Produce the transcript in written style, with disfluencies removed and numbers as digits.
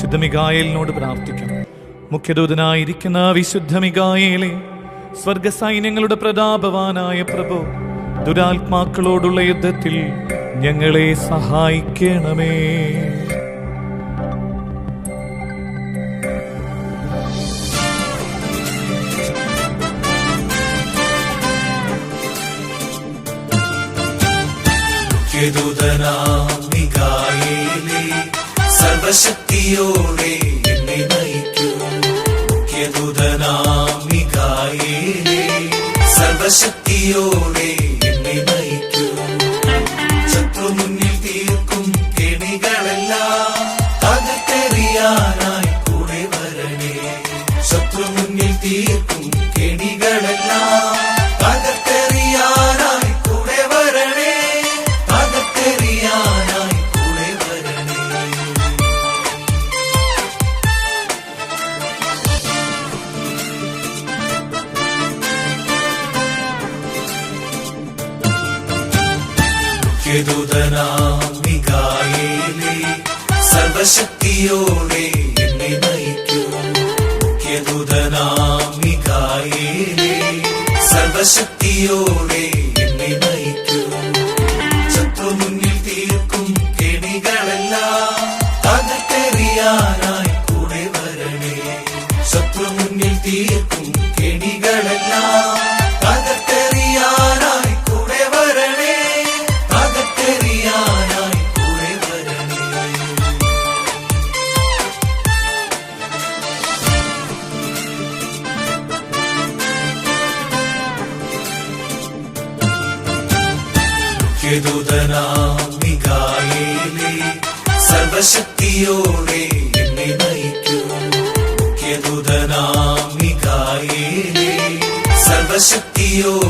വിശുദ്ധ മിഖായേലിനോട് പ്രാർത്ഥിക്കണം. മുഖ്യദൂതനായിരിക്കുന്ന വിശുദ്ധ മിഖായേലേ, സ്വർഗസൈന്യങ്ങളുടെ പ്രതാപവാനായ പ്രഭു, ദുരാത്മാക്കളോടുള്ള യുദ്ധത്തിൽ ഞങ്ങളെ സഹായിക്കണമേ. മുഖ്യദൂതനാം മിഖായേലേ, സർവശക്തിയോടെ എന്നെ നയിക്കൂ. മുഖ്യദൂതനാം മിഖായേലേ, സർവശക്തിയോടെ എന്നെ നയിക്കൂ. ശത്രു മുന്നിൽ തീർക്കും കെണികളെല്ലാം തകർത്തെറിയാനായി കൂടെ വരണേ. ശത്രു മുന്നിൽ തീർക്കും കെണികളെല്ലാം തകർത്തെറിയാനായി കൂടെ വരണേ. തകർത്തെറിയാനായി കൂടെ വരണേ. മുഖ്യദൂതനാം മിഖായേലേ, സർവശക്തിയോടെ എന്നെ നയിക്കൂ. മുഖ്യദൂതനാം മിഖായേലേ, സർവശക്തിയോടെ എന്നെ നയിക്കൂ. ശത്രു മുന്നിൽ തീർക്കും കെണികളെല്ലാം തകർത്തെറിയാനായി കൂടെ വരണേ. ശത്രു മുന്നിൽ തീർക്കും കെണികളെല്ലാം തകർത്തെറിയാനായി കൂടെ വരണേ. തകർത്തെറിയാനായി കൂടെ വരണേ. മുഖ്യദൂതനാം മിഖായേലേ, സർവശക്തിയോടെ എന്നെ നയിക്കൂ. മുഖ്യദൂതനാം മിഖായേലേ, സർവശക്തിയോടെ